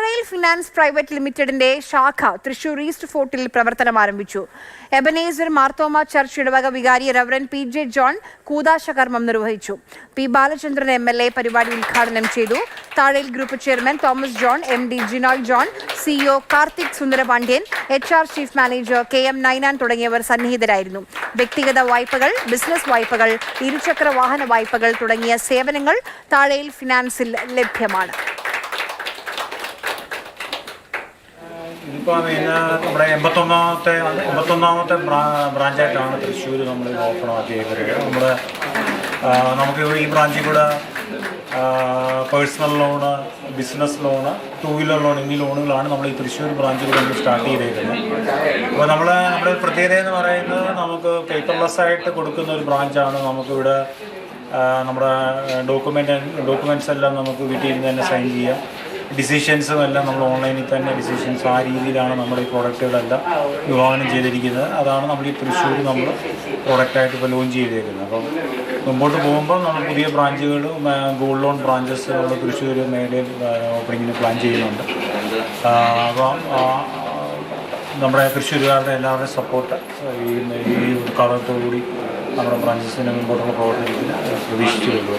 താഴയിൽ finance private ലിമിറ്റഡിന്റെ ശാഖ Thrissur east ഫോർട്ടിൽ പ്രവർത്തനം ആരംഭിച്ചു. എബനേസർ മാർത്തോമ ചർച്ച് ഇടവക വികാരി റവറൻ പി.ജെ. ജോൺ കൂദാശകർമ്മം നിർവഹിച്ചു. പി. ബാലചന്ദ്രൻ എം.എൽ.എ. പരിപാടി ഉദ്ഘാടനം ചെയ്തു. Thazhayil group chairman Thomas John, MD. Jinoy John, CEO Karthik Sundarapandian, HR chief manager KM Ninan തുടങ്ങിയവർ സന്നിഹിതരായിരുന്നു. വ്യക്തിഗത വായ്പകൾ, ബിസിനസ് വായ്പകൾ, ഇരുചക്ര വാഹന വായ്പകൾ തുടങ്ങിയ സേവനങ്ങൾ താഴയിൽ ഫിനാൻസിൽ ലഭ്യമാണ്. ഇതിപ്പോൾ നമ്മുടെ 81ാമത്തെ ബ്രാഞ്ചായിട്ടാണ് തൃശ്ശൂർ നമ്മൾ ഓപ്പൺ ആക്കിയേക്കുന്നത്. നമുക്ക് ഈ ബ്രാഞ്ചിൽ കൂടെ personal loan, business loan, 2 wheeler loan എന്നീ ലോണുകളാണ് നമ്മൾ ഈ തൃശ്ശൂർ ബ്രാഞ്ചിൽ കൂടെ നമ്മൾ സ്റ്റാർട്ട് ചെയ്തേക്കുന്നത്. അപ്പോൾ നമ്മുടെ പ്രത്യേകത എന്ന് പറയുന്നത് നമുക്ക് പേപ്പർലെസ് ആയിട്ട് കൊടുക്കുന്ന ഒരു ബ്രാഞ്ചാണ്. നമുക്കിവിടെ നമ്മുടെ ഡോക്യുമെൻറ്റ്സ് എല്ലാം നമുക്ക് വീട്ടിൽ ഇരുന്ന് തന്നെ സൈൻ ചെയ്യാം. ഡിസിഷൻസും എല്ലാം നമ്മൾ ഓൺലൈനിൽ തന്നെ ഡിസിഷൻസ് ആ രീതിയിലാണ് നമ്മുടെ ഈ പ്രോഡക്റ്റുകളെല്ലാം വിഭാവനം ചെയ്തിരിക്കുന്നത്. അതാണ് നമ്മൾ ഈ തൃശ്ശൂർ നമ്മൾ പ്രോഡക്റ്റായിട്ട് ഇപ്പോൾ ലോഞ്ച് ചെയ്തേക്കുന്നത്. അപ്പം മുമ്പോട്ട് പോകുമ്പോൾ നമ്മൾ പുതിയ ബ്രാഞ്ചുകൾ, ഗോൾഡ് ലോൺ ബ്രാഞ്ചസ് നമ്മൾ തൃശ്ശൂർ മേഖലയിൽ ഓപ്പണിങ്ങിന് പ്ലാൻ ചെയ്യുന്നുണ്ട്. അപ്പം നമ്മുടെ തൃശ്ശൂരുകാരുടെ എല്ലാവരുടെയും സപ്പോർട്ട് ഈ കാലത്തോടുകൂടി നമ്മുടെ ബ്രാഞ്ചസിന് മുമ്പോട്ടുള്ള പ്രവർത്തനത്തിന് പ്രതീക്ഷിച്ചു കൊള്ളുക.